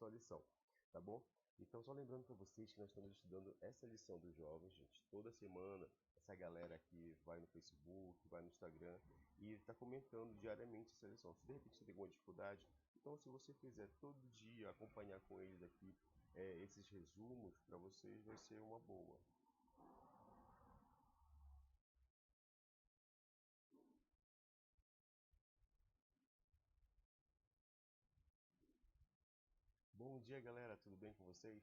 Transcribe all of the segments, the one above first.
sua lição, tá bom? Então, só lembrando para vocês que nós estamos estudando essa lição dos jovens, gente, toda semana. Essa galera aqui vai no Facebook, vai no Instagram e está comentando diariamente essa lição. Se de repente você tem alguma dificuldade, então se você fizer todo dia, acompanhar com eles aqui esses resumos, para vocês vai ser uma boa. Bom dia, galera, tudo bem com vocês?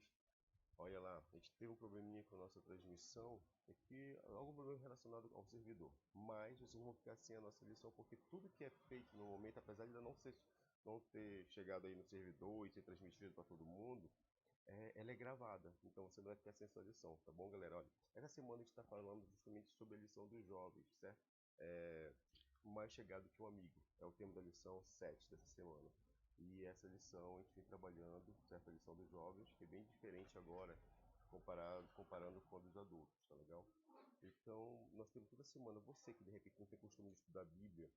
Olha lá, a gente teve um probleminha com a nossa transmissão, aqui algum problema relacionado ao servidor, mas vocês vão ficar sem a nossa lição, porque tudo que é feito no momento, apesar de não ter chegado aí no servidor e ser transmitido para todo mundo, ela é gravada, então você não vai ficar sem sua lição, tá bom, galera? Olha, essa semana a gente está falando justamente sobre a lição dos jovens, certo? Mais chegado que um amigo, é o tema da lição 7 dessa semana. E essa lição a gente vem trabalhando, certo? A lição dos jovens, que é bem diferente agora, comparando com a dos adultos, tá legal? Então, nós temos toda semana, você que de repente não tem costume de estudar a Bíblia,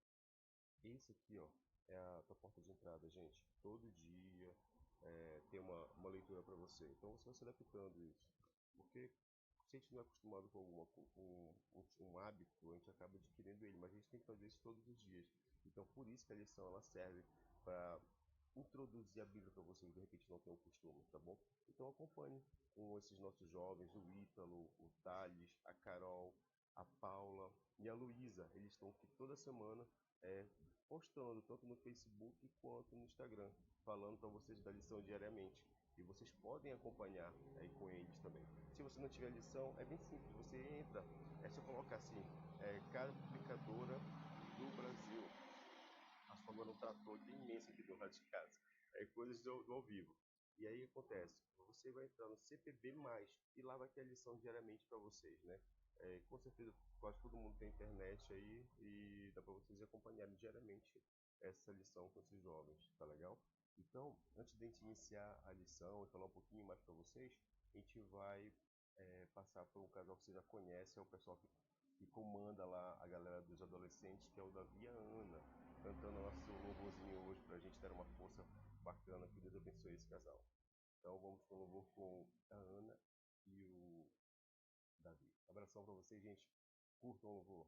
esse aqui, ó, é a tua porta de entrada, gente. Todo dia tem uma leitura para você. Então você vai se adaptando isso. Porque se a gente não é acostumado com um hábito, a gente acaba adquirindo ele. Mas a gente tem que fazer isso todos os dias. Então por isso que a lição ela serve para introduzir a Bíblia para vocês de repente não tem o costume, tá bom? Então acompanhe com esses nossos jovens, o Ítalo, o Thales, a Carol, a Paula e a Luísa. Eles estão aqui toda semana postando tanto no Facebook quanto no Instagram, falando para vocês da lição diariamente. E vocês podem acompanhar aí com eles também. Se você não tiver lição, é bem simples, você entra, só colocar assim, Casa Publicadora do Brasil. Nossa, agora um trator aqui imenso aqui do lado de casa. Coisas do ao vivo. E aí acontece, você vai entrar no CPB+, e lá vai ter a lição diariamente para vocês, né? Com certeza quase todo mundo tem internet aí e dá para vocês acompanharem diariamente essa lição com esses jovens, tá legal? Então, antes de a gente iniciar a lição e falar um pouquinho mais para vocês, a gente vai passar por um casal que você já conhece, é o pessoal que comanda lá a galera dos adolescentes, que é o Davi e a Ana, cantando nosso louvorzinho hoje pra gente dar uma força bacana, que Deus abençoe esse casal. Então vamos com o louvor com a Ana e o Davi. Abração pra vocês, gente. Curtam o louvor.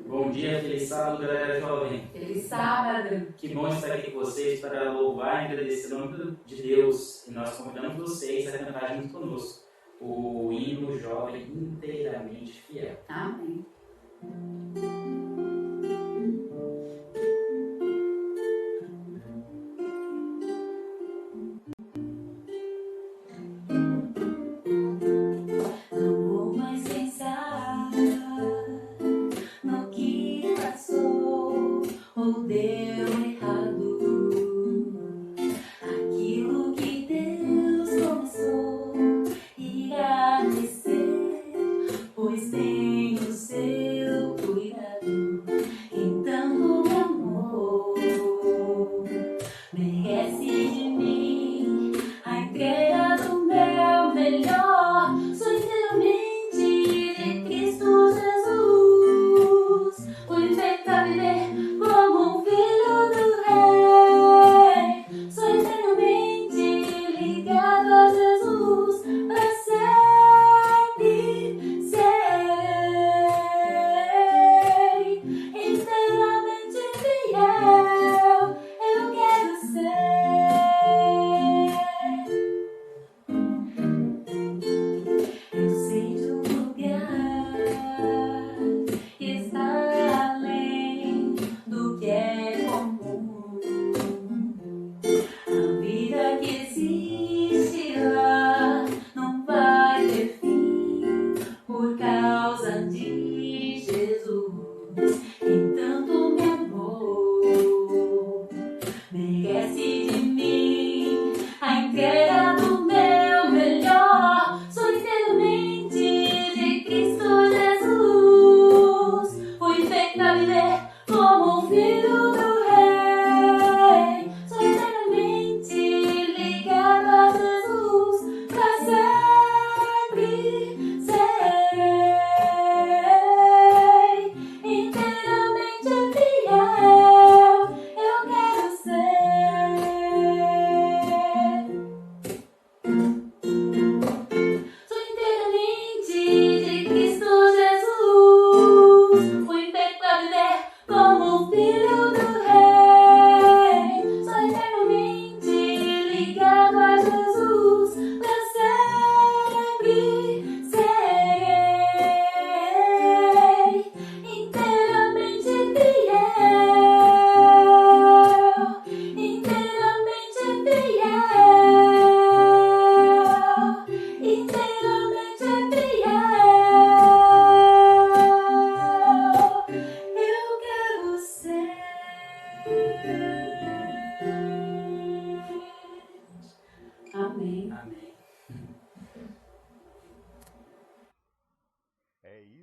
Bom dia, feliz sábado, galera jovem. Feliz sábado. Que bom estar aqui com vocês para louvar e agradecer o nome de Deus. E nós convidamos vocês a cantar junto conosco o hino jovem inteiramente fiel. Amém. Pois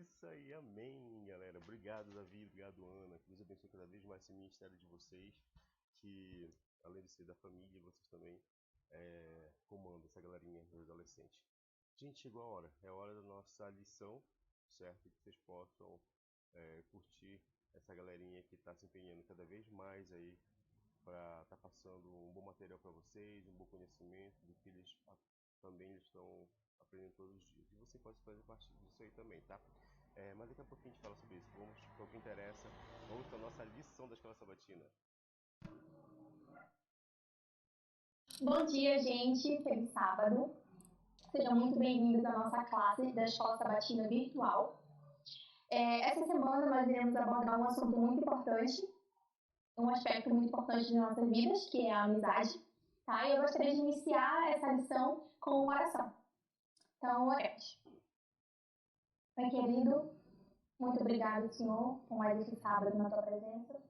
isso aí, amém, galera. Obrigado, Davi, obrigado, Ana. Que Deus abençoe cada vez mais esse ministério de vocês. Que, além de ser da família, vocês também comandam essa galerinha dos adolescentes. Gente, chegou a hora. É a hora da nossa lição, certo? Que vocês possam curtir essa galerinha que está se empenhando cada vez mais aí para estar passando um bom material para vocês, um bom conhecimento do que eles também estão aprendendo todos os dias. E você pode fazer parte disso aí também, tá? Mas daqui a pouquinho a gente fala sobre isso. Vamos para o que interessa. Vamos para a nossa lição da Escola Sabatina. Bom dia, gente. Feliz sábado. Sejam muito bem-vindos à nossa classe da Escola Sabatina Virtual. Essa semana nós iremos abordar um assunto muito importante, um aspecto muito importante de nossas vidas, que é a amizade. Tá? E eu gostaria de iniciar essa lição com uma oração. Então, oremos. Pai querido, muito obrigado, Senhor, por mais esse sábado na Tua presença.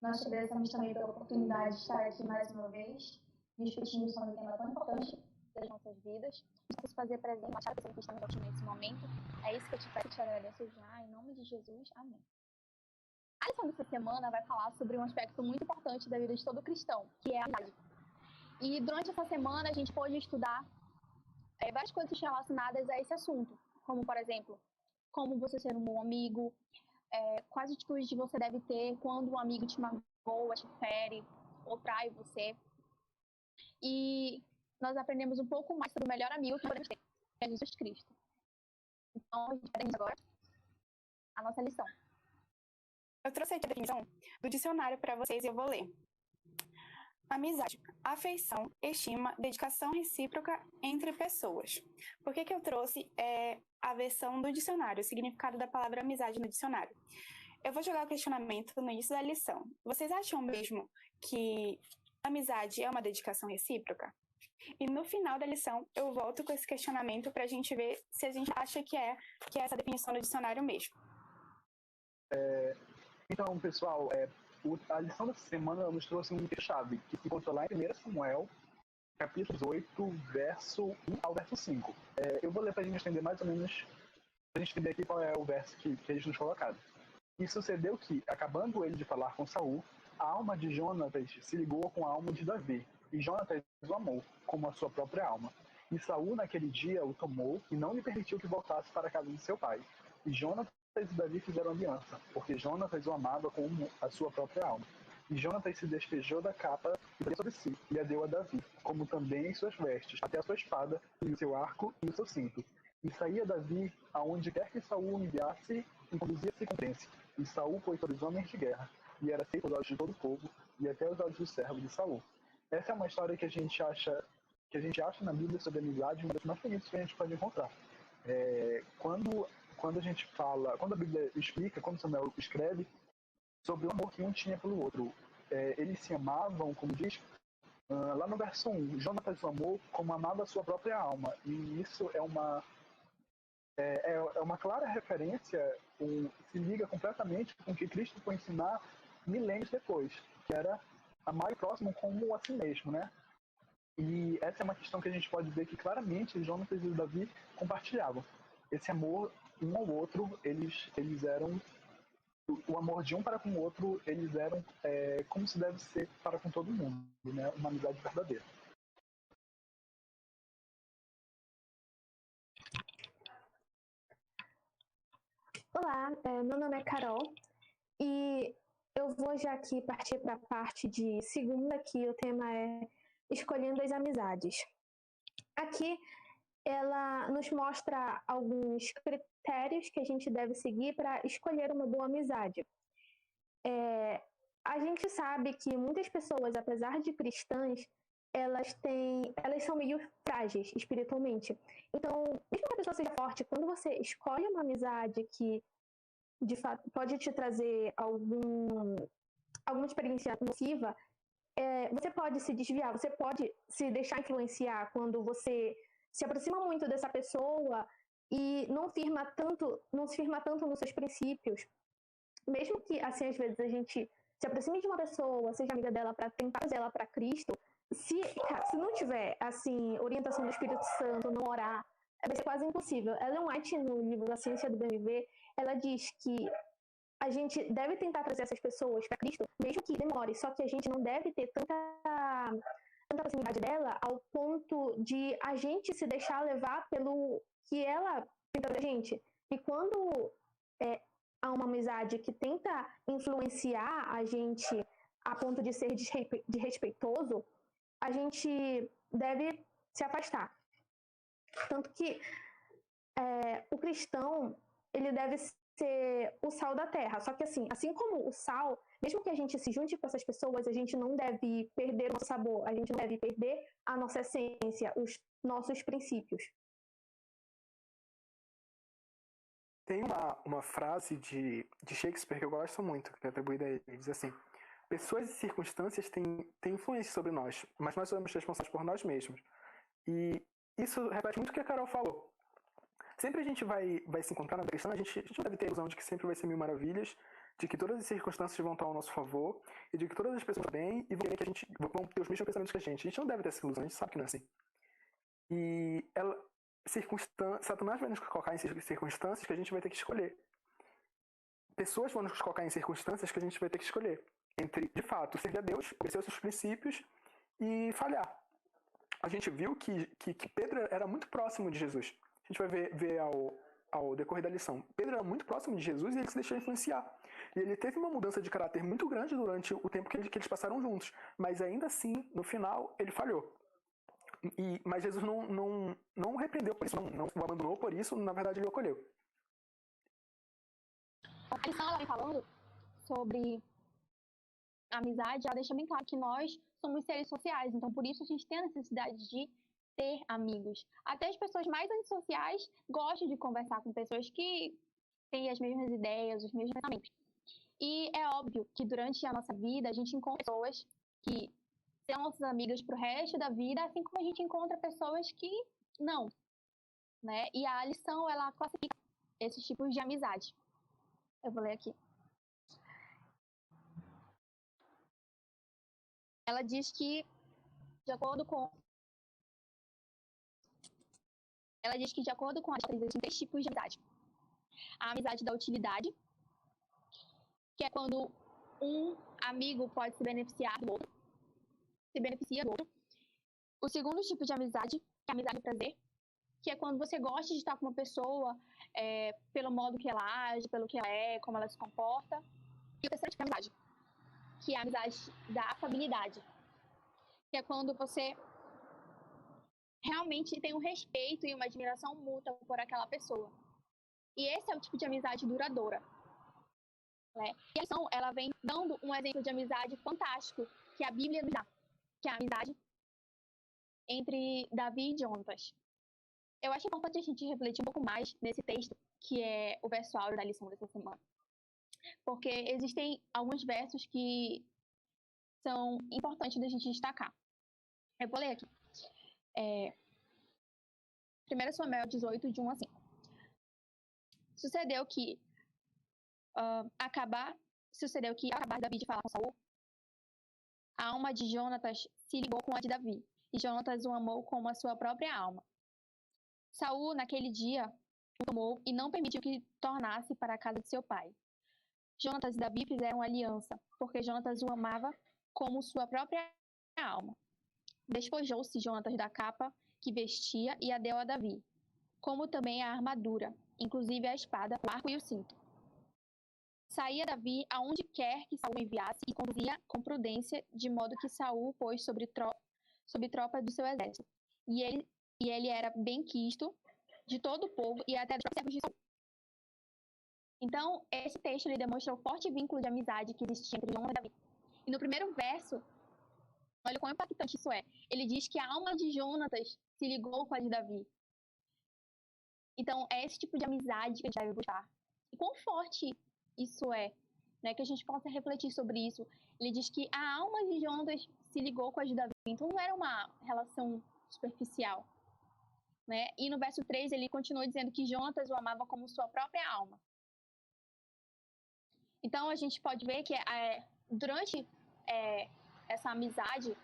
Nós te agradecemos também pela oportunidade de estar aqui mais uma vez, discutindo sobre um tema tão importante das nossas vidas. Vamos fazer presente, achar que você está aqui nesse momento. É isso que eu te peço e te agradeço já, em nome de Jesus. Amém. A lição dessa semana vai falar sobre um aspecto muito importante da vida de todo cristão, que é a amizade. E durante essa semana a gente pôde estudar várias coisas relacionadas a esse assunto, como, por exemplo, como você ser um bom amigo, quais atitudes você deve ter quando um amigo te magoa, te fere ou trai você. E nós aprendemos um pouco mais sobre o melhor amigo que podemos ter, que é Jesus Cristo. Então, a gente vai agora a nossa lição. Eu trouxe aqui a definição do dicionário para vocês e eu vou ler. Amizade, afeição, estima, dedicação recíproca entre pessoas. Por que eu trouxe a versão do dicionário, o significado da palavra amizade no dicionário? Eu vou jogar o questionamento no início da lição. Vocês acham mesmo que amizade é uma dedicação recíproca? E no final da lição eu volto com esse questionamento para a gente ver se a gente acha que é essa definição do dicionário mesmo. Então, pessoal, a lição dessa semana nos trouxe um texto-chave que se encontra lá em 1 Samuel, capítulo 18, verso 1 ao verso 5. Eu vou ler para a gente entender mais ou menos, para a gente entender aqui qual é o verso que eles nos colocaram. E sucedeu que, acabando ele de falar com Saul, a alma de Jonatas se ligou com a alma de Davi, e Jonatas o amou, como a sua própria alma. E Saul, naquele dia, o tomou e não lhe permitiu que voltasse para a casa de seu pai. E Jonatas e Davi fizeram aliança, porque Jonatas o amava como a sua própria alma. E Jonatas se despejou da capa e pôs sobre si, e a deu a Davi, como também as suas vestes, até a sua espada, e o seu arco e o seu cinto. E saía Davi aonde quer que Saul o enviasse, e conduzia-se com prudência. E Saul foi sobre os homens de guerra, e era aceito aos olhos de todo o povo, e até aos olhos do servo de Saul. Essa é uma história que a gente acha na Bíblia sobre amizade, uma das mais bonitas que a gente pode encontrar. Quando a Bíblia explica, quando Samuel escreve sobre o amor que um tinha pelo outro, eles se amavam, como diz lá no verso 1, Jonatas o amou como amava a sua própria alma, e isso é uma clara referência, se liga completamente com o que Cristo foi ensinar milênios depois, que era amar o próximo como a si mesmo, né? E essa é uma questão que a gente pode ver que claramente Jonatas e Davi compartilhavam. Esse amor um ao outro, eles eram o amor de um para com o outro, eles eram como se deve ser para com todo mundo, né? Uma amizade verdadeira. Olá, meu nome é Carol e eu vou já aqui partir para a parte de segunda, que o tema é escolhendo as amizades. Aqui ela nos mostra alguns critérios que a gente deve seguir para escolher uma boa amizade. A gente sabe que muitas pessoas, apesar de cristãs, elas são meio frágeis espiritualmente. Então, mesmo que a pessoa seja forte, quando você escolhe uma amizade que de fato pode te trazer alguma experiência nociva, você pode se desviar, você pode se deixar influenciar quando você se aproxima muito dessa pessoa e não se firma tanto nos seus princípios. Mesmo que, assim, às vezes a gente se aproxime de uma pessoa, seja amiga dela para tentar trazer ela para Cristo, se não tiver, assim, orientação do Espírito Santo, não orar, vai ser quase impossível. Ellen White, no livro A Ciência do Bem Viver, ela diz que a gente deve tentar trazer essas pessoas para Cristo, mesmo que demore, só que a gente não deve ter tanta proximidade dela ao ponto de a gente se deixar levar pelo que ela tenta da gente. E quando há uma amizade que tenta influenciar a gente a ponto de ser desrespeitoso, a gente deve se afastar. Tanto que o cristão, ele deve ser o sal da terra. Só que assim como o sal, mesmo que a gente se junte com essas pessoas, a gente não deve perder o nosso sabor, a gente não deve perder a nossa essência, os nossos princípios. Tem uma frase de Shakespeare que eu gosto muito, que é atribuída a ele. Ele diz assim: pessoas e circunstâncias têm influência sobre nós, mas nós somos responsáveis por nós mesmos. E isso repete muito o que a Carol falou. Sempre a gente vai se encontrar na vida cristã, a gente não deve ter a ilusão de que sempre vai ser mil maravilhas, de que todas as circunstâncias vão estar ao nosso favor, e de que todas as pessoas estão bem e vão querer que vão ter os mesmos pensamentos que a gente. A gente não deve ter essa ilusão, a gente sabe que não é assim. E Satanás vai nos colocar em circunstâncias que a gente vai ter que escolher. Pessoas vão nos colocar em circunstâncias que a gente vai ter que escolher. Entre, de fato, servir a Deus, obedecer aos seus princípios e falhar. A gente viu que Pedro era muito próximo de Jesus. A gente vai ver ao decorrer da lição. Pedro era muito próximo de Jesus e ele se deixou influenciar. E ele teve uma mudança de caráter muito grande durante o tempo que eles passaram juntos. Mas ainda assim, no final, ele falhou. Mas Jesus não repreendeu por isso, não o abandonou por isso, na verdade ele o acolheu. A lição, ela vem falando sobre a amizade, ela deixa bem claro que nós somos seres sociais, então por isso a gente tem a necessidade de ter amigos. Até as pessoas mais antissociais gostam de conversar com pessoas que têm as mesmas ideias, os mesmos pensamentos. E é óbvio que durante a nossa vida a gente encontra pessoas que são nossas amigas pro resto da vida, assim como a gente encontra pessoas que não, né? E a lição, ela classifica esses tipos de amizade. Eu vou ler aqui. Ela diz que, de acordo com a existem 3 tipos de amizade. A amizade da utilidade, que é quando um amigo pode se beneficiar do outro, se beneficia do outro. O segundo tipo de amizade é a amizade do prazer, que é quando você gosta de estar com uma pessoa pelo modo que ela age, pelo que ela é, como ela se comporta. E o terceiro tipo de amizade, que é a amizade da afabilidade, que é quando você realmente tem um respeito e uma admiração mútua por aquela pessoa. E esse é o tipo de amizade duradoura. Né? E a lição, ela vem dando um exemplo de amizade fantástico que a Bíblia nos dá, que é a amizade entre Davi e Jonatas. Eu acho importante a gente refletir um pouco mais nesse texto, que é o verso áureo da lição dessa semana. Porque existem alguns versos que são importantes da gente destacar. Eu vou ler aqui. 1 Samuel 18, de 1 a 5. Sucedeu que acabar Davi de falar com Saul, a alma de Jonatas se ligou com a de Davi, e Jonatas o amou como a sua própria alma. Saul, naquele dia, o tomou e não permitiu que tornasse para a casa de seu pai. Jonatas e Davi fizeram aliança, porque Jonatas o amava como sua própria alma. Despojou-se Jonatas da capa que vestia e a deu a Davi, como também a armadura, inclusive a espada, o arco e o cinto. Saía Davi aonde quer que Saul enviasse e conduzia com prudência, de modo que Saul pôs sobre tropa do seu exército. E ele era bem quisto de todo o povo e até dos servos de Saul. Então, esse texto ele demonstra o forte vínculo de amizade que existia entre Jonatas e Davi. E no primeiro verso, olha quão impactante isso é. Ele diz que a alma de Jonatas se ligou com a de Davi. Então, é esse tipo de amizade que a gente deve buscar. E quão forte isso é, né? Que a gente possa refletir sobre isso. Ele diz que a alma de Jonatas se ligou com a de Davi. Então, não era uma relação superficial, né? E no verso 3, ele continua dizendo que Jonatas o amava como sua própria alma. Então, a gente pode ver que durante essa amizade,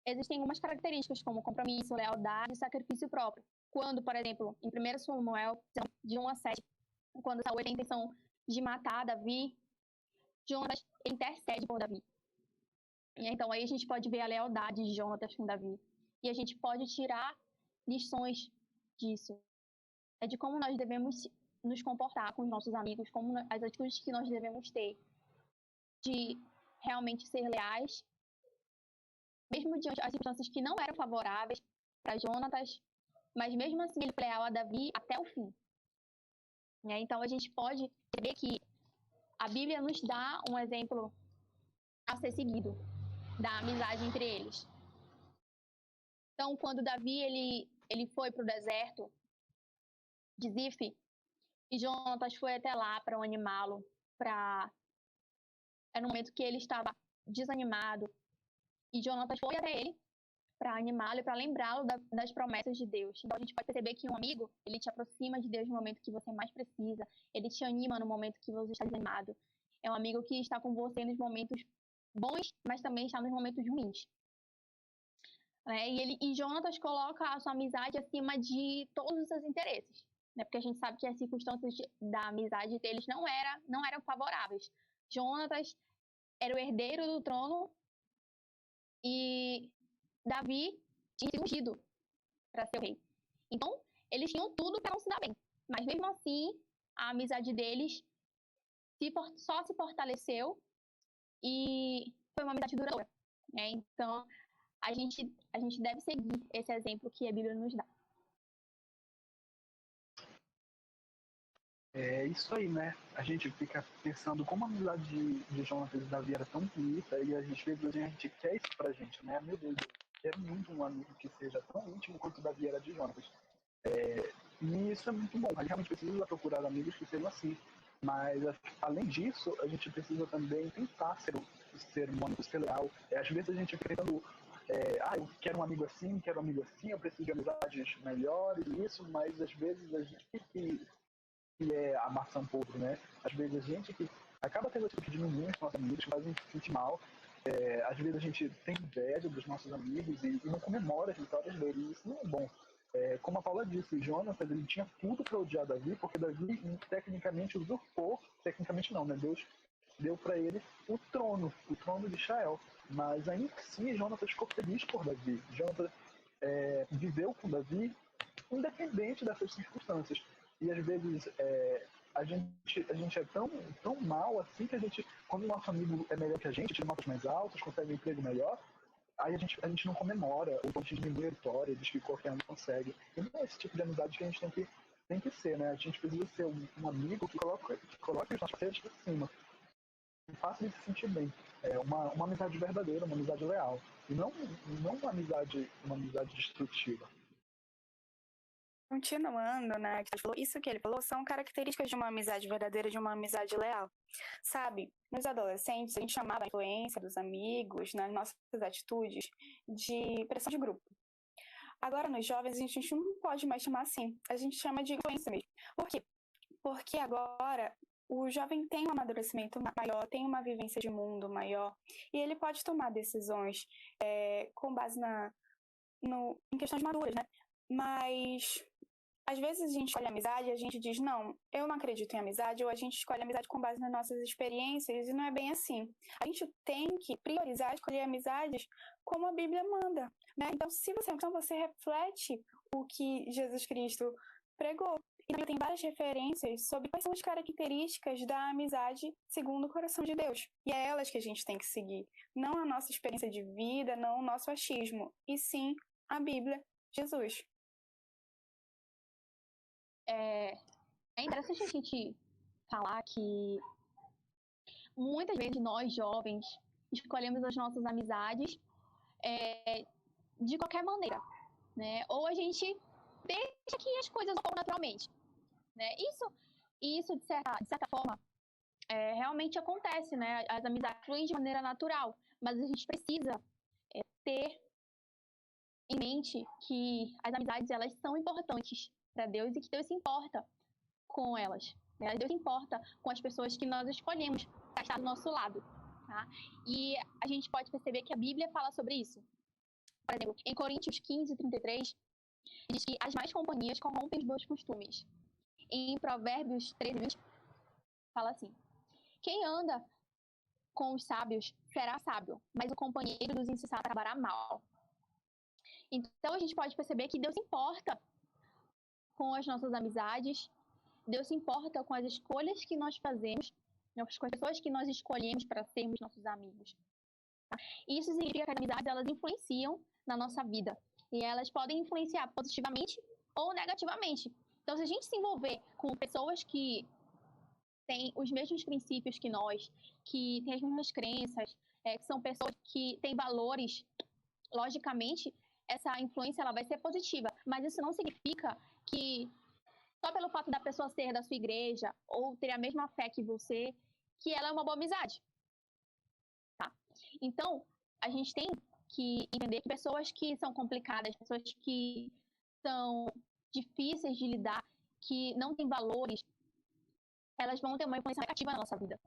existem algumas características, como compromisso, lealdade e sacrifício próprio. quando, por exemplo, em 1 Samuel, de 1 a 7, quando Saul tem a intenção de matar Davi, Jonatas intercede por Davi. E então aí a gente pode ver a lealdade de Jonatas com Davi. E a gente pode tirar lições disso. É de como nós devemos nos comportar com os nossos amigos, como as atitudes que nós devemos ter. De realmente ser leais, mesmo diante das circunstâncias que não eram favoráveis para Jonatas, mas mesmo assim ele foi leal a Davi até o fim. Então a gente pode ver que a Bíblia nos dá um exemplo a ser seguido da amizade entre eles. Então, quando Davi ele foi para o deserto de Zif, e Jonatas foi até lá para animá-lo, era um momento que ele estava desanimado, e Jonatas foi até ele para animá-lo e para lembrá-lo das promessas de Deus. Então a gente pode perceber que um amigo, ele te aproxima de Deus no momento que você mais precisa, ele te anima no momento que você está desanimado. É um amigo que está com você nos momentos bons, mas também está nos momentos ruins. E Jonatas coloca a sua amizade acima de todos os seus interesses, porque a gente sabe que as circunstâncias da amizade deles não eram favoráveis. Jonatas era o herdeiro do trono e Davi tinha sido ungido para ser o rei. Então, eles tinham tudo para não se dar bem. Mas mesmo assim, a amizade deles só se fortaleceu e foi uma amizade duradoura. Então, a gente deve seguir esse exemplo que a Bíblia nos dá. É isso aí, né? A gente fica pensando como a amizade de Jonatas e Davi era tão bonita e a gente quer isso pra gente, né? Meu Deus, eu quero muito um amigo que seja tão íntimo quanto o Davi era de Jonatas. E isso é muito bom. A gente realmente precisa procurar amigos que sejam assim. Mas, além disso, a gente precisa também tentar ser um amigo, ser leal. Às vezes a gente fica pensando, eu quero um amigo assim, eu preciso de amizades melhores, isso, mas às vezes a gente que é a maçã podre, né? Às vezes a gente que acaba tendo esse tipo de meninos com nossos amigos que fazem se sentir mal. Às vezes a gente tem inveja dos nossos amigos e não comemora as vitórias deles, e isso não é bom. Como a Paula disse, Jonatas, ele tinha tudo para odiar Davi, porque Davi tecnicamente usurpou, tecnicamente não, né? Deus deu para ele o trono de Israel. Mas ainda assim, Jonatas ficou feliz por Davi. Jonatas viveu com Davi independente dessas circunstâncias. E às vezes a gente é tão mal assim que quando o nosso amigo é melhor que a gente, tira notas mais altas, consegue um emprego melhor, aí a gente não comemora, ou a gente diminui a vitória, diz que qualquer um consegue. E não é esse tipo de amizade que a gente tem que ser, né? A gente precisa ser um amigo que coloque os nossos parceiros por cima. E faça ele se sentir bem. Uma amizade verdadeira, uma amizade leal. E não uma amizade destrutiva. Continuando, né, isso que ele falou são características de uma amizade verdadeira, de uma amizade leal. Sabe, nos adolescentes, a gente chamava a influência dos amigos, nas nossas atitudes, de pressão de grupo. Agora, nos jovens, a gente não pode mais chamar assim. A gente chama de influência mesmo. Por quê? Porque agora o jovem tem um amadurecimento maior, tem uma vivência de mundo maior, e ele pode tomar decisões com base em questões maduras, né? Mas às vezes a gente escolhe amizade e a gente diz, não, eu não acredito em amizade, ou a gente escolhe amizade com base nas nossas experiências, e não é bem assim. A gente tem que priorizar, escolher amizades como a Bíblia manda, né? Então, você reflete o que Jesus Cristo pregou. E tem várias referências sobre quais são as características da amizade segundo o coração de Deus. E é elas que a gente tem que seguir. Não a nossa experiência de vida, não o nosso achismo, e sim a Bíblia, Jesus. É interessante a gente falar que muitas vezes nós, jovens, escolhemos as nossas amizades de qualquer maneira, né? Ou a gente deixa que as coisas ocorram naturalmente, né? Isso de certa forma, realmente acontece, né? As amizades fluem de maneira natural, mas a gente precisa ter em mente que as amizades, elas são importantes para Deus e que Deus se importa com elas, né? Deus se importa com as pessoas que nós escolhemos para estar do nosso lado, tá? E a gente pode perceber que a Bíblia fala sobre isso. Por exemplo, em Coríntios 15, 33, Diz que as más companhias corrompem os bons costumes. Em Provérbios 13:20, fala assim: quem anda com os sábios será sábio, mas o companheiro dos insensatos acabará mal. Então a gente pode perceber que Deus se importa com as nossas amizades, Deus se importa com as escolhas que nós fazemos, com as pessoas que nós escolhemos para sermos nossos amigos. Tá? Isso significa que as amizades elas influenciam na nossa vida e elas podem influenciar positivamente ou negativamente. Então, se a gente se envolver com pessoas que têm os mesmos princípios que nós, que têm as mesmas crenças, que são pessoas que têm valores, logicamente, essa influência ela vai ser positiva. Mas isso não significa que só pelo fato da pessoa ser da sua igreja ou ter a mesma fé que você, que ela é uma boa amizade. Tá? Então, a gente tem que entender que pessoas que são complicadas, pessoas que são difíceis de lidar, que não têm valores, elas vão ter uma influência negativa na nossa vida.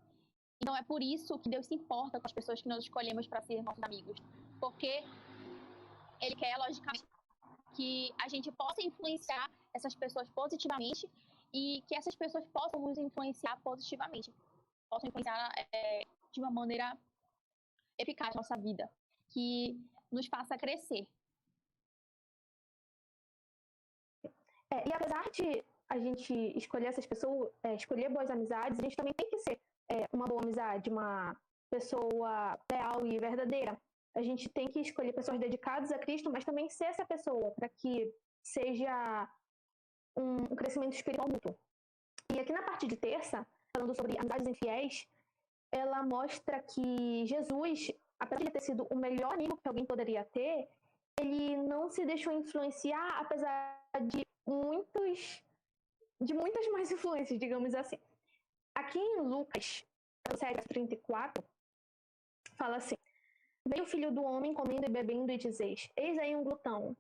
Então, é por isso que Deus se importa com as pessoas que nós escolhemos para ser nossos amigos. Porque Ele quer, logicamente, que a gente possa influenciar essas pessoas positivamente e que essas pessoas possam nos influenciar positivamente. Possam influenciar de uma maneira eficaz na nossa vida, que nos faça crescer. E apesar de a gente escolher essas pessoas, escolher boas amizades, a gente também tem que ser uma boa amizade, uma pessoa leal e verdadeira. A gente tem que escolher pessoas dedicadas a Cristo, mas também ser essa pessoa, para que seja um crescimento espiritual mútuo. E aqui na parte de terça, falando sobre amizades infiéis, ela mostra que Jesus, apesar de ter sido o melhor amigo que alguém poderia ter, ele não se deixou influenciar, apesar de muitas mais influências, digamos assim. Aqui em Lucas 7:34, fala assim: veio o filho do homem comendo e bebendo e dizeis: eis aí um glutão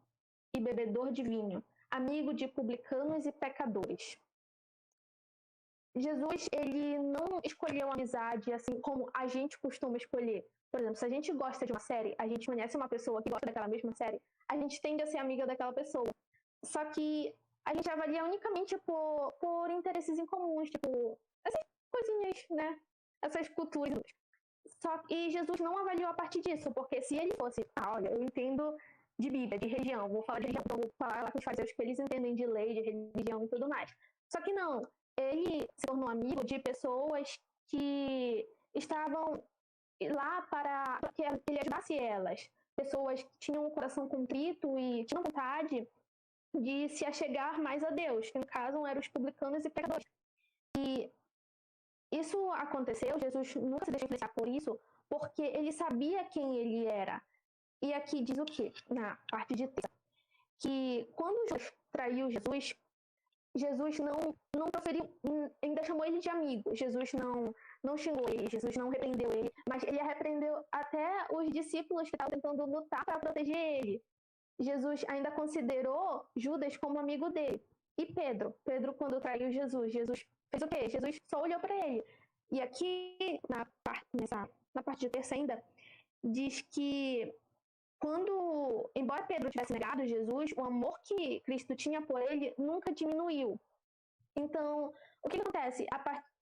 e bebedor de vinho, amigo de publicanos e pecadores. Jesus, ele não escolheu a amizade assim como a gente costuma escolher. Por exemplo, se a gente gosta de uma série, a gente conhece uma pessoa que gosta daquela mesma série, a gente tende a ser amiga daquela pessoa. Só que a gente avalia unicamente por interesses em comuns, tipo, essas coisinhas, né? Essas culturas. E Jesus não avaliou a partir disso, porque se ele fosse, olha, eu entendo de Bíblia, de religião, vou falar de religião, então vou falar lá com os fariseus que eles entendem de lei, de religião e tudo mais. Só que não, ele se tornou amigo de pessoas que estavam lá para que ele ajudasse elas. Pessoas que tinham um coração contrito e tinham vontade de se achegar mais a Deus, que no caso eram os publicanos e pecadores. E isso aconteceu, Jesus nunca se deixou influenciar por isso, porque ele sabia quem ele era. E aqui diz o quê? Na parte de terça. Que quando Judas traiu Jesus, Jesus não proferiu, ainda chamou ele de amigo. Jesus não xingou ele, Jesus não repreendeu ele, mas ele repreendeu até os discípulos que estavam tentando lutar para proteger ele. Jesus ainda considerou Judas como amigo dele. E Pedro, quando traiu Jesus fez o quê? Jesus só olhou para ele. E aqui, na parte de terça ainda, diz que embora Pedro tivesse negado Jesus, o amor que Cristo tinha por ele nunca diminuiu. Então, o que acontece?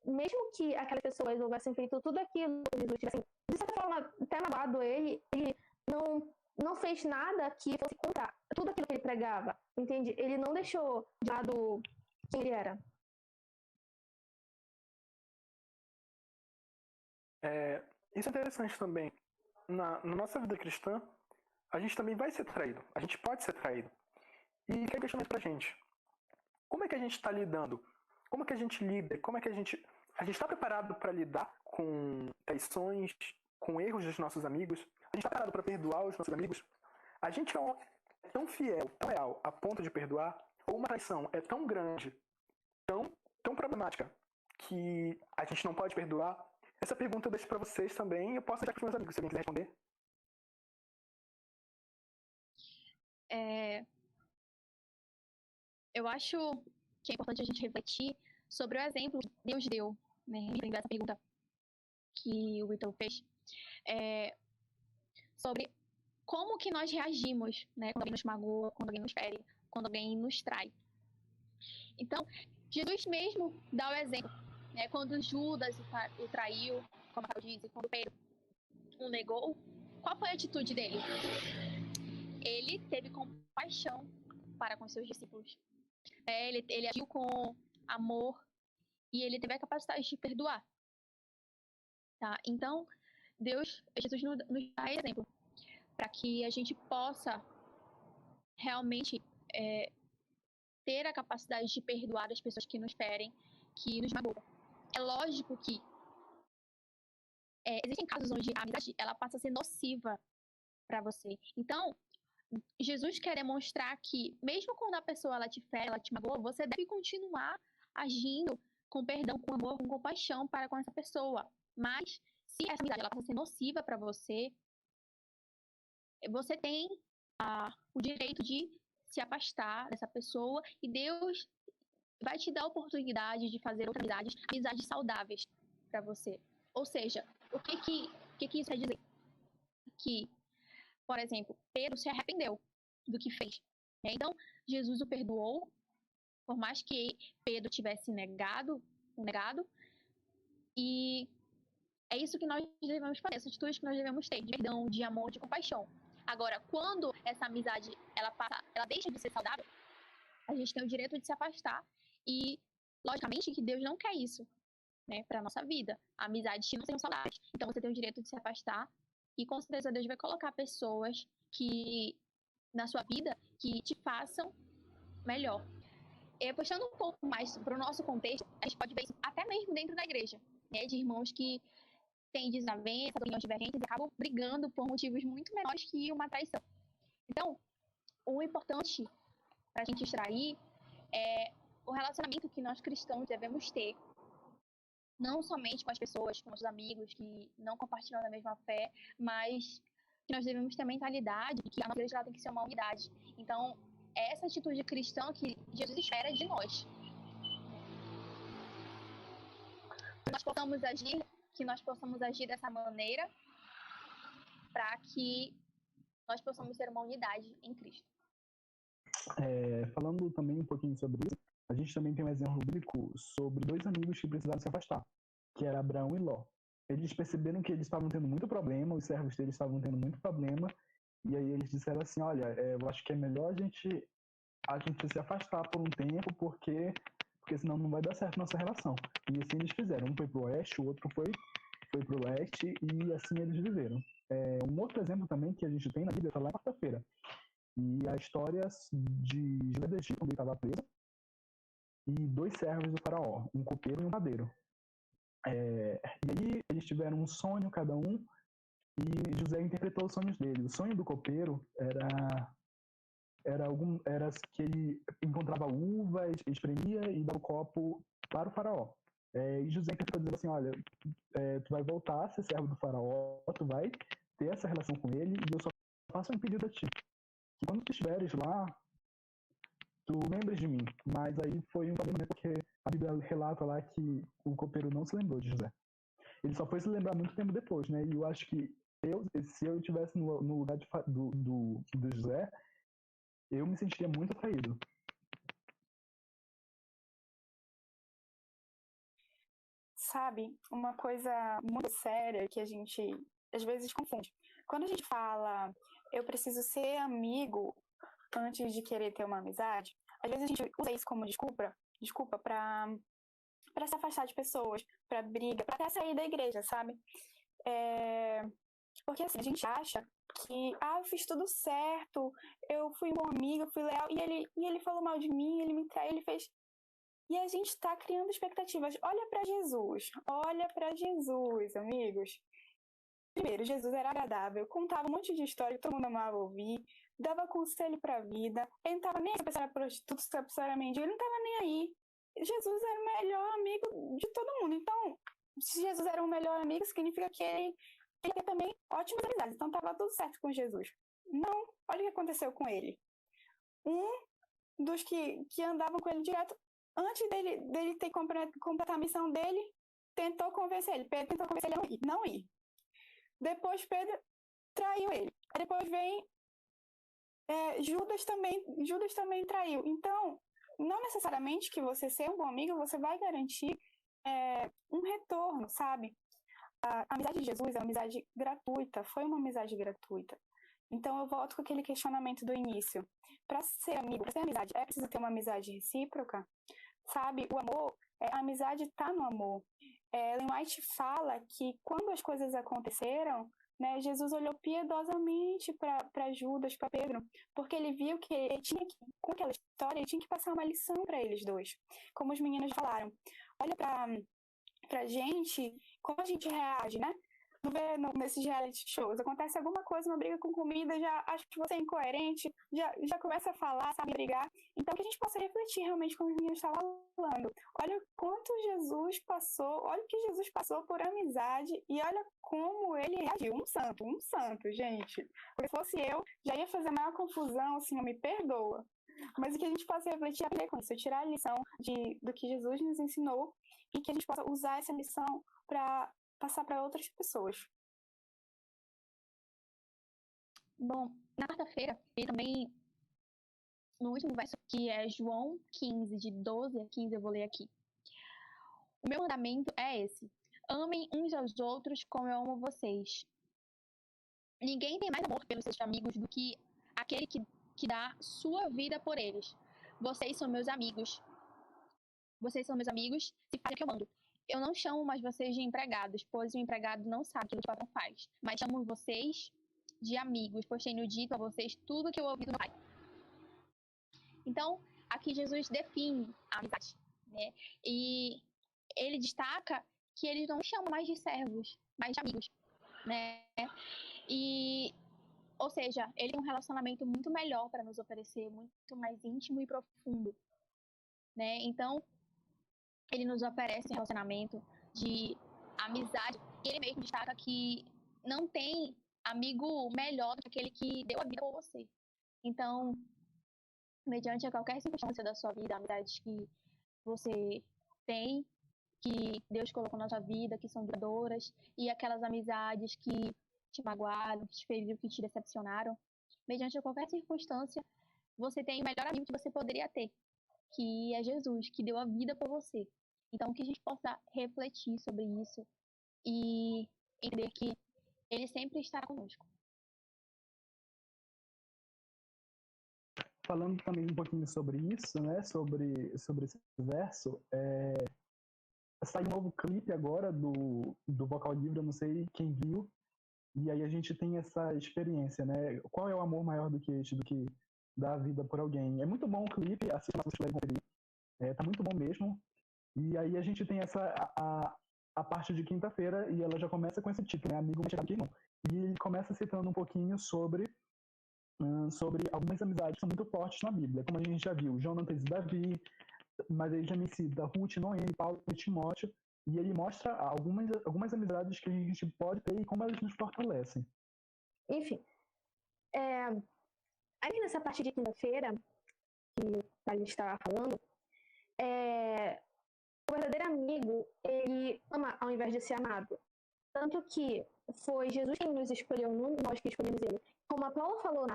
Mesmo que aquelas pessoas houvessem feito tudo aquilo que Jesus tivesse, de certa forma, até magoado ele não fez nada que fosse contra tudo aquilo que ele pregava, entende? Ele não deixou de lado quem ele era. Isso é interessante também. Na nossa vida cristã, a gente também vai ser traído. A gente pode ser traído. E que é questionamento pra gente? Como é que a gente está lidando? Como é que a gente lida? Como é que a gente está preparado para lidar com traições, com erros dos nossos amigos? A gente está preparado para perdoar os nossos amigos? A gente é tão fiel, tão leal, a ponto de perdoar? Ou uma traição é tão grande, tão problemática, que a gente não pode perdoar? Essa pergunta eu deixo para vocês também. Eu posso deixar para os meus amigos, se alguém quiser responder. Eu acho que é importante a gente refletir sobre o exemplo que Deus deu, né? Respondendo essa pergunta que o Vitor fez, sobre como que nós reagimos, né? Quando alguém nos magoa, quando alguém nos fere, quando alguém nos trai. Então, Jesus mesmo dá o exemplo, né? Quando Judas o traiu, como a diz, e quando Pedro o negou, qual foi a atitude dele? Ele teve compaixão para com seus discípulos. Ele agiu com amor e ele teve a capacidade de perdoar. Tá? Então, Jesus nos dá exemplo para que a gente possa realmente ter a capacidade de perdoar as pessoas que nos ferem, que nos magoam. É lógico que existem casos onde a amizade ela passa a ser nociva para você. Então, Jesus quer demonstrar que, mesmo quando a pessoa ela te fere, ela te magoa, você deve continuar agindo com perdão, com amor, com compaixão para com essa pessoa. Mas, se essa amizade ela passa a ser nociva para você, você tem o direito de se afastar dessa pessoa e Deus vai te dar a oportunidade de fazer outras amizades saudáveis para você. Ou seja, o que isso quer dizer? Que, por exemplo, Pedro se arrependeu do que fez. Então, Jesus o perdoou, por mais que Pedro tivesse negado, e é isso que nós devemos fazer, essas atitudes que nós devemos ter, de perdão, de amor, de compaixão. Agora, quando essa amizade ela deixa de ser saudável, a gente tem o direito de se afastar e, logicamente, que Deus não quer isso, né, para nossa vida. Amizades que não sejam saudáveis. Então, você tem o direito de se afastar e, com certeza, Deus vai colocar pessoas na sua vida que te façam melhor. Puxando um pouco mais para o nosso contexto, a gente pode ver isso até mesmo dentro da igreja, né, de irmãos que têm desavenças, opiniões divergentes e acabam brigando por motivos muito menores que uma traição. Então, o importante para a gente extrair é o relacionamento que nós cristãos devemos ter, não somente com as pessoas, com nossos amigos que não compartilham da mesma fé, mas que nós devemos ter a mentalidade de que a nossa igreja tem que ser uma unidade. Então, é essa atitude cristã que Jesus espera de nós. Que nós possamos agir dessa maneira para que nós possamos ser uma unidade em Cristo. Falando também um pouquinho sobre isso, a gente também tem um exemplo bíblico sobre dois amigos que precisaram se afastar, que era Abraão e Ló. Eles perceberam que eles estavam tendo muito problema, os servos deles estavam tendo muito problema, e aí eles disseram assim, olha, eu acho que é melhor a gente se afastar por um tempo, porque senão não vai dar certo nossa relação. E assim eles fizeram. Um foi pro oeste, o outro foi pro leste, e assim eles viveram. Um outro exemplo também que a gente tem na Bíblia está lá na quarta-feira. E a história de José do Egito, quando ele estava preso, e dois servos do faraó, um copeiro e um padeiro. E aí eles tiveram um sonho cada um, e José interpretou os sonhos dele. O sonho do copeiro era que ele encontrava uva, espremia e dava o copo para o faraó. E José interpretou dizendo assim, olha, tu vai voltar a ser servo do faraó, tu vai ter essa relação com ele, e eu só faço um pedido a ti. Que quando tu estiveres lá, tu lembres de mim. Mas aí foi um problema, porque a Bíblia relata lá que o copeiro não se lembrou de José. Ele só foi se lembrar muito tempo depois, né? E eu acho que se eu estivesse no lugar do José, eu me sentiria muito atraído. Sabe, uma coisa muito séria que a gente às vezes confunde. Quando a gente fala, eu preciso ser amigo antes de querer ter uma amizade, às vezes a gente usa isso como desculpa para se afastar de pessoas, para briga, para até sair da igreja, sabe? Porque assim, a gente acha que, eu fiz tudo certo, eu fui um bom amigo, eu fui leal, e ele falou mal de mim, ele me traiu, ele fez... E a gente está criando expectativas. Olha para Jesus, amigos. Primeiro, Jesus era agradável, contava um monte de história que todo mundo amava ouvir, dava conselho para a vida, ele não estava nem aí se a pessoa era prostituta, se a pessoa era mendiga, ele não estava nem aí. Jesus era o melhor amigo de todo mundo. Então, se Jesus era o melhor amigo, significa que ele ia também ótimas amizades. Então, estava tudo certo com Jesus. Não, olha o que aconteceu com ele. Um dos que andavam com ele direto, antes dele ter completar a missão dele, tentou convencer ele. Pedro tentou convencer ele a não ir. Depois Pedro traiu ele. Aí depois vem Judas também traiu. Então, não necessariamente que você ser um bom amigo, você vai garantir um retorno, sabe? A amizade de Jesus é uma amizade gratuita, foi uma amizade gratuita. Então eu volto com aquele questionamento do início. Para ser amigo, para ser amizade, é preciso ter uma amizade recíproca? Sabe, o amor, a amizade está no amor. Ellen White fala que quando as coisas aconteceram, né, Jesus olhou piedosamente para Judas, para Pedro, porque ele viu que ele tinha que, com aquela história, ele tinha que passar uma lição para eles dois. Como os meninos falaram, olha pra gente, como a gente reage, né? Nesses reality shows, acontece alguma coisa, uma briga com comida, já acho que você é incoerente, já começa a falar, sabe, brigar. Então, que a gente possa refletir realmente como os meninos estavam falando. Olha quanto Jesus passou, olha o que Jesus passou por amizade e olha como ele reagiu. Um santo, gente. Porque se fosse eu, já ia fazer a maior confusão, assim, me perdoa. Mas o que a gente possa refletir, aprender com isso, tirar a lição do que Jesus nos ensinou e que a gente possa usar essa lição para passar para outras pessoas. Bom, na quarta-feira, e também no último verso, que é João 15, de 12 a 15, eu vou ler aqui. O meu mandamento é esse: amem uns aos outros como eu amo vocês. Ninguém tem mais amor pelos seus amigos do que aquele que dá sua vida por eles. Vocês são meus amigos. Vocês são meus amigos se fazem o que eu mando. Eu não chamo mais vocês de empregados, pois o empregado não sabe aquilo que o patrão faz. Mas chamo vocês de amigos, pois tenho dito a vocês tudo o que eu ouvi do meu pai. Então, aqui Jesus define a amizade, né? E ele destaca que ele não chama mais de servos, mas de amigos, né? E, ou seja, ele tem um relacionamento muito melhor para nos oferecer, muito mais íntimo e profundo, né? Então, ele nos oferece um relacionamento de amizade. E ele mesmo destaca que não tem amigo melhor do que aquele que deu a vida por você. Então, mediante a qualquer circunstância da sua vida, amizades que você tem, que Deus colocou na sua vida, que são duradouras, e aquelas amizades que te magoaram, que te feriram, que te decepcionaram, mediante a qualquer circunstância, você tem o melhor amigo que você poderia ter, que é Jesus, que deu a vida por você. Então, que a gente possa refletir sobre isso e entender que ele sempre estará conosco. Falando também um pouquinho sobre isso, né, sobre esse verso, saiu um novo clipe agora do Vocal Livre, eu não sei quem viu, e aí a gente tem essa experiência, né? Qual é o amor maior do que este, do que dar a vida por alguém? É muito bom o clipe, assista lá se vocês puderem conferir, tá muito bom mesmo. E aí a gente tem a parte de quinta-feira e ela já começa com esse título, né? Amigo mais chegado que irmão. E ele começa citando um pouquinho sobre algumas amizades que são muito fortes na Bíblia. Como a gente já viu, Jonatas e Davi, mas ele já me cita Ruth, Noemi, Paulo e Timóteo. E ele mostra algumas amizades que a gente pode ter e como elas nos fortalecem. Enfim, aí nessa parte de quinta-feira, que a gente estava falando, o verdadeiro amigo, ele ama ao invés de ser amado. Tanto que foi Jesus quem nos escolheu, não nós que escolhemos ele. Como a Paula falou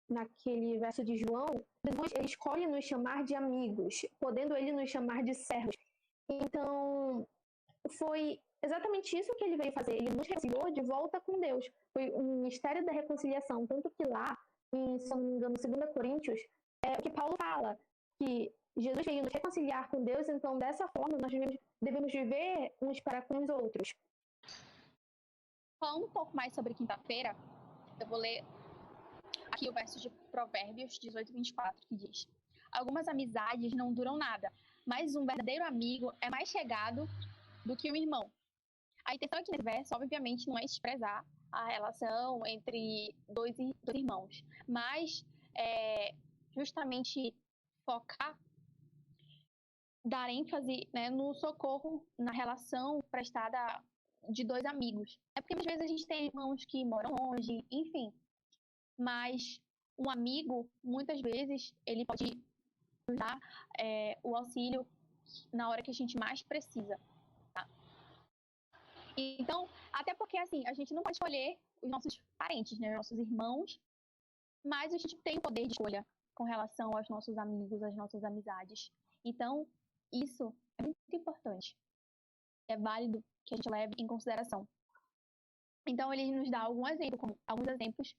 naquele verso de João, Jesus ele escolhe nos chamar de amigos, podendo ele nos chamar de servos. Então, foi exatamente isso que ele veio fazer. Ele nos reconciliou de volta com Deus. Foi um mistério da reconciliação. Tanto que lá, se eu não me engano, 2 Coríntios, é o que Paulo fala, que Jesus veio nos reconciliar com Deus, então dessa forma nós devemos viver uns para com os outros. Falando um pouco mais sobre quinta-feira, eu vou ler aqui o verso de Provérbios 18:24, que diz: algumas amizades não duram nada, mas um verdadeiro amigo é mais chegado do que um irmão. A intenção aqui nesse verso, obviamente, não é desprezar a relação entre dois irmãos, mas justamente focar, dar ênfase, né, no socorro, na relação prestada de dois amigos. É porque às vezes a gente tem irmãos que moram longe, enfim. Mas um amigo, muitas vezes, ele pode nos dar o auxílio na hora que a gente mais precisa. Tá? Então, até porque assim, a gente não pode escolher os nossos parentes, né, os nossos irmãos, mas a gente tem o poder de escolha com relação aos nossos amigos, às nossas amizades. Então, isso é muito importante. É válido que a gente leve em consideração. Então, ele nos dá alguns exemplos,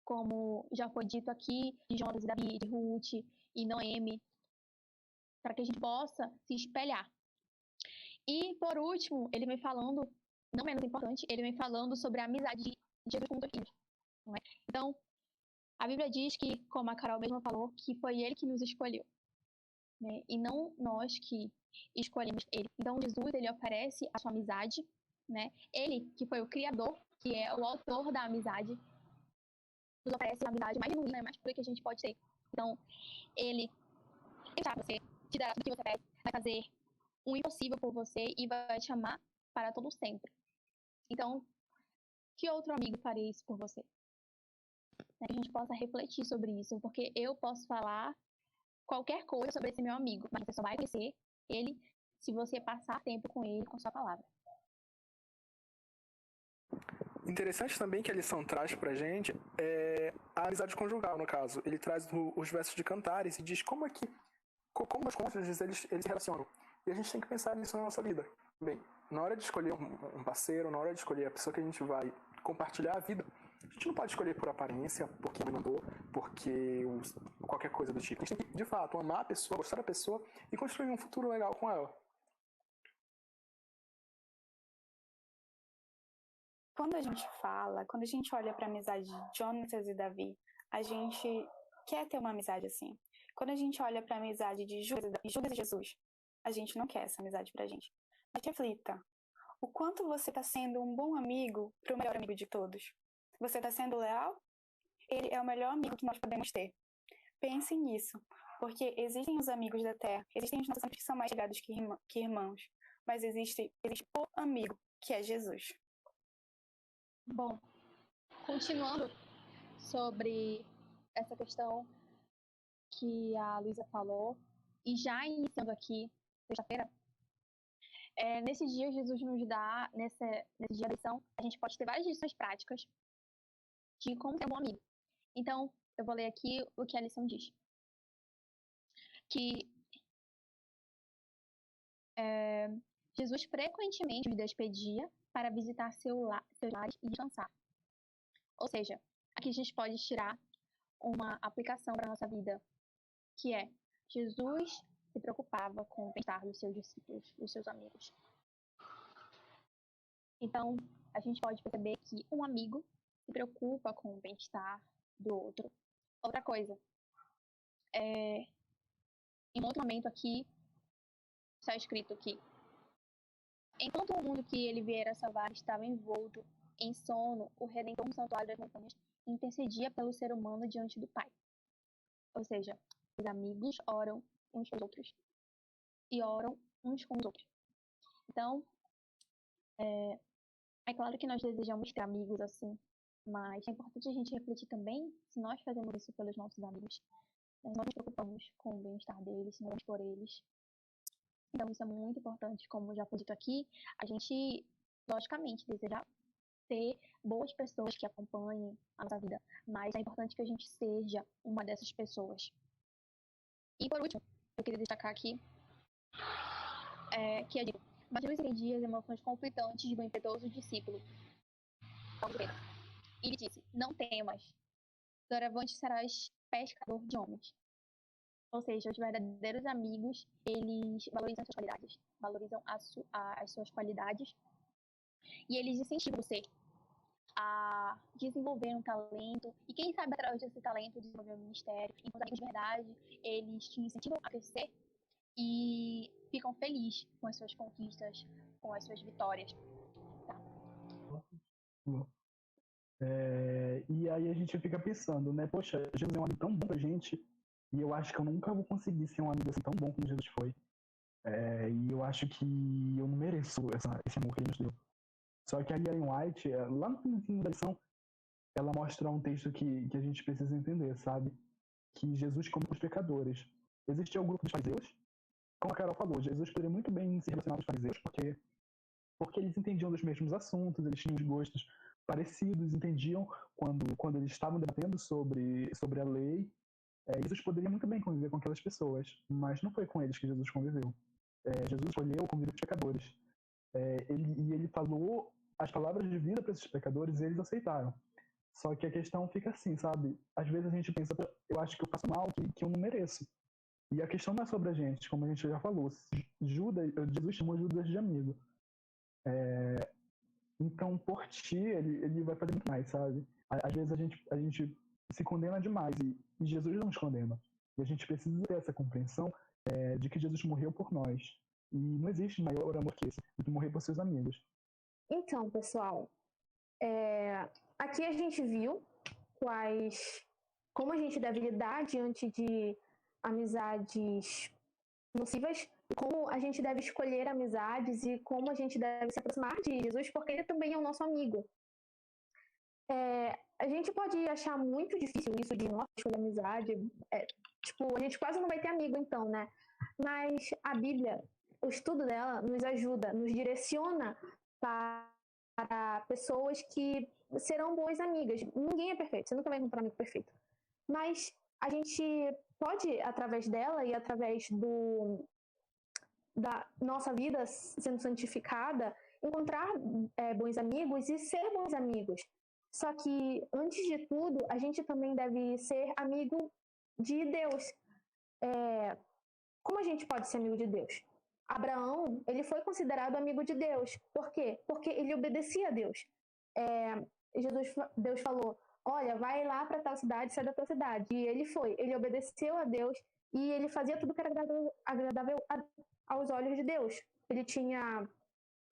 como já foi dito aqui, de Jonas e Davi, de Ruth e Noemi, para que a gente possa se espelhar. E, por último, ele vem falando, não menos importante, ele vem falando sobre a amizade de Jesus com os filhos. Não é? Então, a Bíblia diz que, como a Carol mesma falou, que foi ele que nos escolheu, né? E não nós que escolhemos ele. Então, Jesus, ele oferece a sua amizade, né? Ele, que foi o Criador, que é o autor da amizade, nos oferece a amizade mais genuína, mais pura que a gente pode ter. Então, ele deixar você, te dará tudo que você pede, vai fazer o impossível por você e vai te amar para todo sempre. Então, que outro amigo faria isso por você? Que a gente possa refletir sobre isso, porque eu posso falar qualquer coisa sobre esse meu amigo, mas você só vai conhecer ele se você passar tempo com ele, com sua palavra. Interessante também que a lição traz pra gente a amizade conjugal, no caso. Ele traz os versos de Cantares e diz como os cônjuges eles se relacionam. E a gente tem que pensar nisso na nossa vida. Bem, na hora de escolher um parceiro, na hora de escolher a pessoa que a gente vai compartilhar a vida, a gente não pode escolher por aparência, porque me mandou, porque qualquer coisa do tipo. A gente tem que, de fato, amar a pessoa, gostar da pessoa e construir um futuro legal com ela. Quando a gente olha para a amizade de Jonatas e Davi, a gente quer ter uma amizade assim. Quando a gente olha para a amizade de Judas e Jesus, a gente não quer essa amizade pra gente. Mas reflita, o quanto você está sendo um bom amigo para o melhor amigo de todos? Você está sendo leal? Ele é o melhor amigo que nós podemos ter. Pense nisso, porque existem os amigos da terra, existem os nossos amigos que são mais chegados que irmãos, mas existe o amigo, que é Jesus. Bom, continuando sobre essa questão que a Luísa falou, e já iniciando aqui, sexta-feira, nesse dia Jesus nos dá, nesse dia da lição, a gente pode ter várias lições práticas de como ser um bom amigo. Então, eu vou ler aqui o que a lição diz. Que Jesus frequentemente os despedia para visitar seus lares e descansar. Ou seja, aqui a gente pode tirar uma aplicação para a nossa vida, que é Jesus se preocupava com o bem-estar dos seus discípulos, dos seus amigos. Então, a gente pode perceber que um amigo se preocupa com o bem-estar do outro. Outra coisa, em outro momento aqui, está escrito que enquanto o mundo que ele viera salvar estava envolto em sono, o Redentor no santuário das montanhas intercedia pelo ser humano diante do Pai. Ou seja, os amigos oram uns com os outros e oram uns com os outros. Então, é claro que nós desejamos ter amigos assim, mas é importante a gente refletir também se nós fazemos isso pelos nossos amigos. Nós não nos preocupamos com o bem-estar deles, se não vamos por eles. Então, isso é muito importante, como já foi dito aqui, a gente, logicamente, deseja ter boas pessoas que acompanhem a nossa vida, mas é importante que a gente seja uma dessas pessoas. E, por último, eu queria destacar aqui que é dito, mas Jesus entendia as emoções conflitantes do impetuoso discípulo. E ele disse, não temas, doravante serás pescador de homens. Ou seja, os verdadeiros amigos, eles valorizam suas qualidades, valorizam as suas qualidades e eles incentivam você a desenvolver um talento e quem sabe através desse talento desenvolver um ministério. E os amigos de verdade, eles te incentivam a crescer e ficam felizes com as suas conquistas, com as suas vitórias. Tá? E aí a gente fica pensando, né? Poxa, Jesus é um amigo tão bom pra gente e eu acho que eu nunca vou conseguir ser um amigo assim tão bom como Jesus foi. E eu acho que eu não mereço esse amor que ele nos deu. Só que a Ellen White, lá no fim da lição, ela mostra um texto que a gente precisa entender, sabe? Que Jesus come com os pecadores. Existe o grupo dos fariseus. Como a Carol falou, Jesus poderia muito bem se relacionar com os fariseus, porque eles entendiam dos mesmos assuntos, eles tinham os gostos parecidos, entendiam quando eles estavam debatendo sobre a lei. Jesus poderia muito bem conviver com aquelas pessoas, mas não foi com eles que Jesus conviveu. Jesus escolheu conviver com os pecadores. Ele falou as palavras de vida para esses pecadores e eles aceitaram. Só que a questão fica assim, sabe? Às vezes a gente pensa, eu acho que eu faço mal, que eu não mereço. E a questão não é sobre a gente, como a gente já falou. Jesus chamou Judas de amigo. Então, por ti, ele vai fazer muito mais, sabe? Às vezes a gente se condena demais e Jesus não nos condena. E a gente precisa ter essa compreensão de que Jesus morreu por nós. E não existe maior amor que esse, do que morrer por seus amigos. Então, pessoal, aqui a gente viu como a gente deve lidar diante de amizades nocivas, como a gente deve escolher amizades e como a gente deve se aproximar de Jesus, porque ele também é o nosso amigo. A gente pode achar muito difícil isso de nossa escolher amizade, a gente quase não vai ter amigo então, né? Mas a Bíblia, o estudo dela nos ajuda, nos direciona para pessoas que serão boas amigas. Ninguém é perfeito, você nunca vai encontrar um amigo perfeito. Mas a gente pode, através dela e através da nossa vida sendo santificada, encontrar bons amigos e ser bons amigos. Só que, antes de tudo, a gente também deve ser amigo de Deus. Como a gente pode ser amigo de Deus? Abraão, ele foi considerado amigo de Deus. Por quê? Porque ele obedecia a Deus. Deus falou, olha, vai lá para tal cidade, sai da tua cidade. E ele foi, ele obedeceu a Deus e ele fazia tudo que era agradável aos olhos de Deus. Ele tinha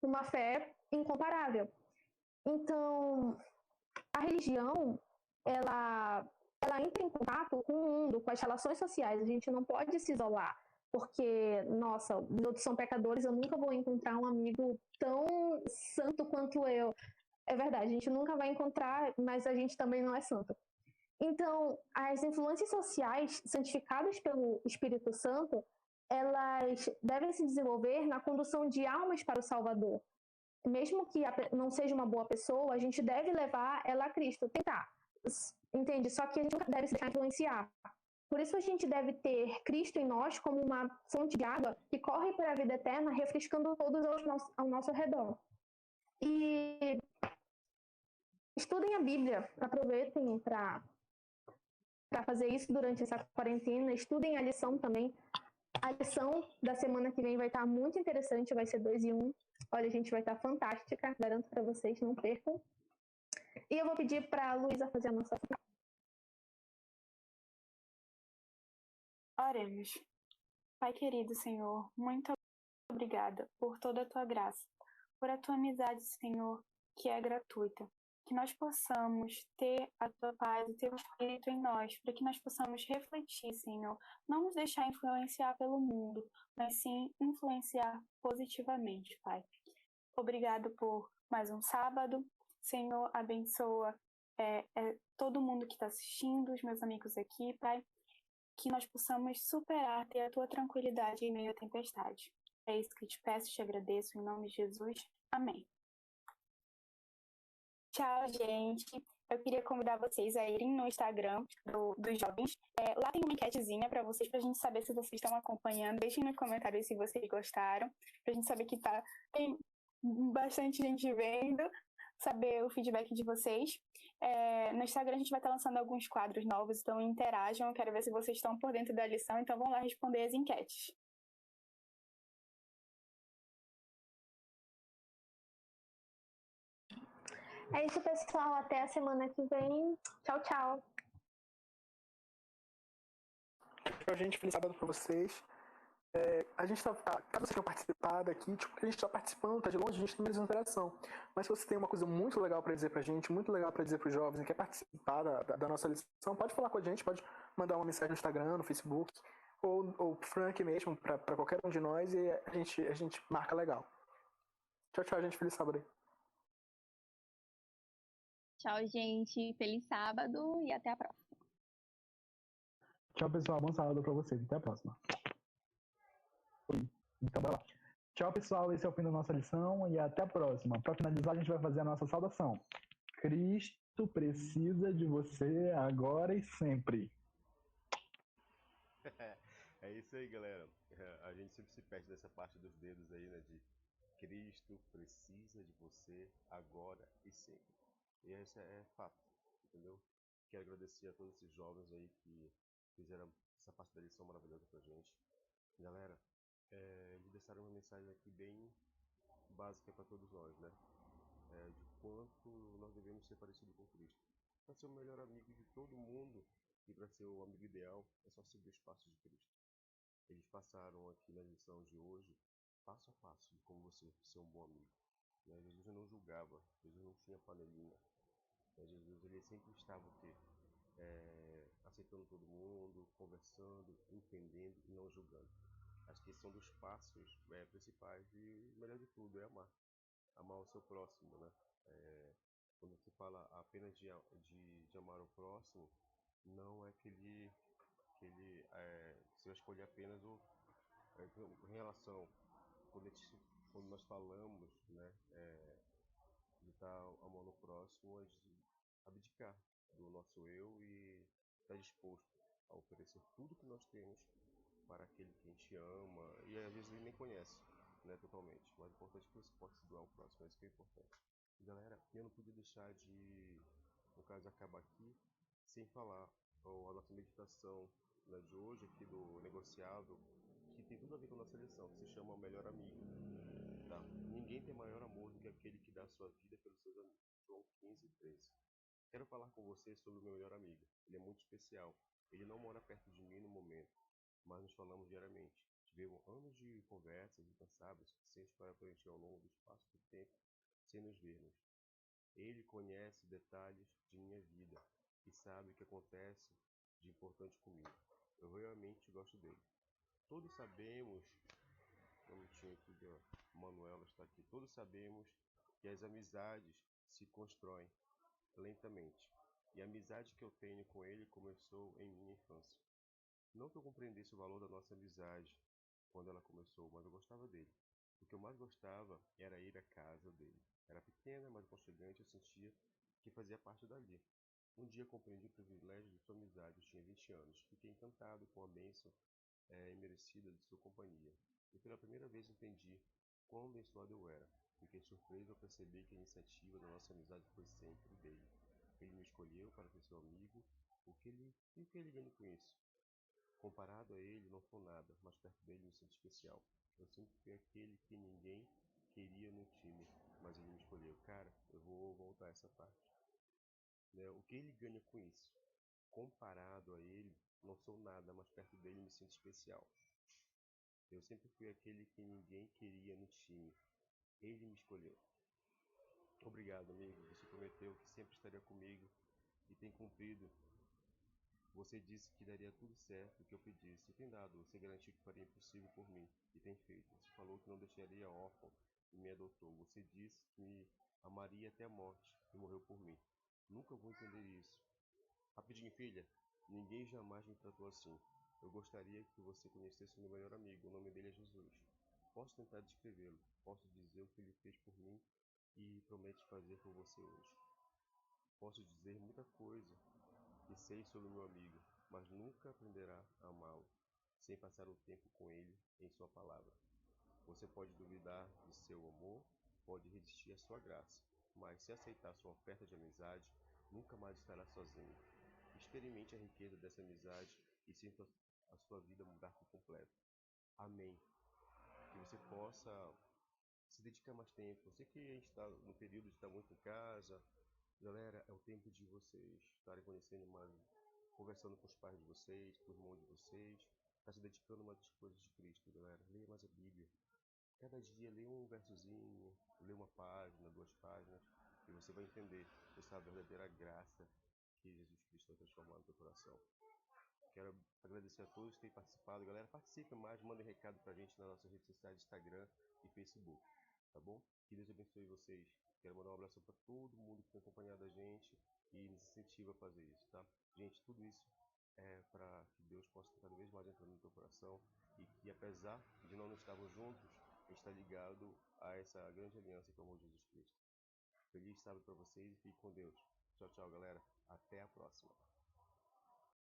uma fé incomparável. Então, a religião, ela entra em contato com o mundo, com as relações sociais. A gente não pode se isolar, porque, nossa, os outros são pecadores, eu nunca vou encontrar um amigo tão santo quanto eu. É verdade, a gente nunca vai encontrar, mas a gente também não é santo. Então, as influências sociais santificadas pelo Espírito Santo, elas devem se desenvolver na condução de almas para o Salvador. Mesmo que não seja uma boa pessoa, a gente deve levar ela a Cristo, tentar, entende? Só que a gente nunca deve se deixar influenciar. Por isso a gente deve ter Cristo em nós como uma fonte de água que corre para a vida eterna, refrescando todos ao nosso redor. E estudem a Bíblia, aproveitem para fazer isso durante essa quarentena, estudem a lição também. A lição da semana que vem vai estar muito interessante, vai ser 2 em 1. Olha, a gente vai estar fantástica, garanto para vocês, não percam. E eu vou pedir para a Luísa fazer a nossa final. Oremos. Pai querido, Senhor, muito obrigada por toda a tua graça, por a tua amizade, Senhor, que é gratuita. Que nós possamos ter a tua paz, o teu Espírito em nós, para que nós possamos refletir, Senhor, não nos deixar influenciar pelo mundo, mas sim influenciar positivamente, Pai. Obrigado por mais um sábado. Senhor, abençoa todo mundo que está assistindo, os meus amigos aqui, Pai. Que nós possamos superar, ter a tua tranquilidade em meio à tempestade. É isso que te peço e te agradeço, em nome de Jesus. Amém. Tchau, gente. Eu queria convidar vocês a irem no Instagram dos jovens. Lá tem uma enquetezinha para vocês, para a gente saber se vocês estão acompanhando. Deixem nos comentários se vocês gostaram, para a gente saber que tem bastante gente vendo, saber o feedback de vocês. No Instagram a gente vai estar lançando alguns quadros novos, então interajam. Eu quero ver se vocês estão por dentro da lição, então vão lá responder as enquetes. É isso, pessoal. Até a semana que vem. Tchau, tchau. Tchau, gente. Feliz sábado pra vocês. A gente caso vocês tenham participado aqui, a gente tá participando, tá de longe, a gente tem menos interação. Mas se você tem uma coisa muito legal para dizer pra gente, muito legal para dizer pros jovens e quer participar da nossa lição, pode falar com a gente, pode mandar uma mensagem no Instagram, no Facebook, ou Frank mesmo, pra qualquer um de nós, e a gente marca legal. Tchau, tchau, gente. Feliz sábado aí. Tchau, gente. Feliz sábado e até a próxima. Tchau, pessoal. Bom sábado pra vocês. Até a próxima. Então, bora lá. Tchau, pessoal. Esse é o fim da nossa lição e até a próxima. Para finalizar, a gente vai fazer a nossa saudação. Cristo precisa de você agora e sempre. É isso aí, galera. A gente sempre se perde nessa parte dos dedos aí, né? De Cristo precisa de você agora e sempre. E esse é fato, entendeu? Quero agradecer a todos esses jovens aí que fizeram essa parte da lição maravilhosa pra gente. Galera, eles deixaram uma mensagem aqui bem básica para todos nós, né? De quanto nós devemos ser parecidos com Cristo. Para ser o melhor amigo de todo mundo e para ser o amigo ideal, é só seguir os passos de Cristo. Eles passaram aqui na lição de hoje, passo a passo, de como você ser um bom amigo. Né? Jesus não julgava, Jesus não tinha panelinha. Né? Jesus ele sempre estava o quê? Aceitando todo mundo, conversando, entendendo e não julgando. Acho que esses são dos passos principais e o melhor de tudo é amar. Amar o seu próximo, né? Quando se fala apenas de amar o próximo, não é você vai escolher apenas em relação quando nós falamos, né, de estar amando o próximo, é de abdicar do nosso eu e estar disposto a oferecer tudo que nós temos para aquele que a gente ama e às vezes ele nem conhece, né, totalmente. Mas o importante é que você possa se doar ao próximo, é isso que é importante. E, galera, eu não podia deixar de, no caso, acabar aqui sem falar a nossa meditação, né, de hoje aqui do negociável, que tem tudo a ver com a nossa lição, que se chama o melhor amigo. Tá? Ninguém tem maior amor do que aquele que dá sua vida pelos seus amigos. João 15:13. Quero falar com você sobre o meu melhor amigo. Ele é muito especial. Ele não mora perto de mim no momento, mas nos falamos diariamente. Tivemos anos de conversas incansáveis suficientes para preencher ao longo do espaço do tempo sem nos vermos. Ele conhece detalhes de minha vida e sabe o que acontece de importante comigo. Eu realmente gosto dele. Todos sabemos, um minutinho aqui, a Manuela está aqui. Todos sabemos que as amizades se constroem lentamente. E a amizade que eu tenho com ele começou em minha infância. Não que eu compreendesse o valor da nossa amizade quando ela começou, mas eu gostava dele. O que eu mais gostava era ir à casa dele. Era pequena, mas aconchegante, eu sentia que fazia parte dali. Um dia compreendi o privilégio de sua amizade, eu tinha 20 anos. Fiquei encantado com a bênção imerecida de sua companhia. E pela primeira vez entendi quão abençoado eu era. Fiquei surpreso ao perceber que a iniciativa da nossa amizade foi sempre dele. Ele me escolheu para ser seu amigo, e o que ele ganha com isso? Comparado a ele, não sou nada, mas perto dele me sinto especial. Eu sempre fui aquele que ninguém queria no time, mas ele me escolheu. Cara, eu vou voltar a essa parte. Né? O que ele ganha com isso? Comparado a ele, não sou nada, mas perto dele me sinto especial. Eu sempre fui aquele que ninguém queria no time. Ele me escolheu. Obrigado, amigo. Você prometeu que sempre estaria comigo e tem cumprido. Você disse que daria tudo certo o que eu pedisse. E tem dado. Você garantiu que faria impossível por mim. E tem feito. Você falou que não deixaria órfão e me adotou. Você disse que me amaria até a morte e morreu por mim. Nunca vou entender isso. Rapidinho, filha. Ninguém jamais me tratou assim. Eu gostaria que você conhecesse o meu melhor amigo. O nome dele é Jesus. Posso tentar descrevê-lo. Posso dizer o que ele fez por mim e promete fazer por você hoje. Posso dizer muita coisa que sei sobre meu amigo, mas nunca aprenderá a amá-lo sem passar um tempo com ele em sua palavra. Você pode duvidar de seu amor, pode resistir à sua graça, mas se aceitar sua oferta de amizade, nunca mais estará sozinho. Experimente a riqueza dessa amizade e sinta a sua vida mudar por completo. Amém. Que você possa se dedicar mais tempo. Eu sei que a gente está no período de estar muito em casa. Galera, é o tempo de vocês estarem conhecendo mais, conversando com os pais de vocês, com os irmãos de vocês, está se dedicando mais às coisas de Cristo, galera. Leia mais a Bíblia. Cada dia lê um versozinho, lê uma página, 2 páginas, e você vai entender essa verdadeira graça que Jesus Cristo vai transformar no teu coração. Quero agradecer a todos que têm participado. Galera, participe mais, mandem recado pra gente nas nossas redes sociais, Instagram e Facebook, tá bom? Que Deus abençoe vocês. Quero mandar um abraço para todo mundo que tem acompanhado a gente e nos incentiva a fazer isso, tá? Gente, tudo isso é para que Deus possa cada vez mais entrar no teu coração e que, apesar de não estarmos juntos, a gente está ligado a essa grande aliança que é o amor de Jesus Cristo. Feliz sábado para vocês e fique com Deus. Tchau, tchau, galera. Até a próxima.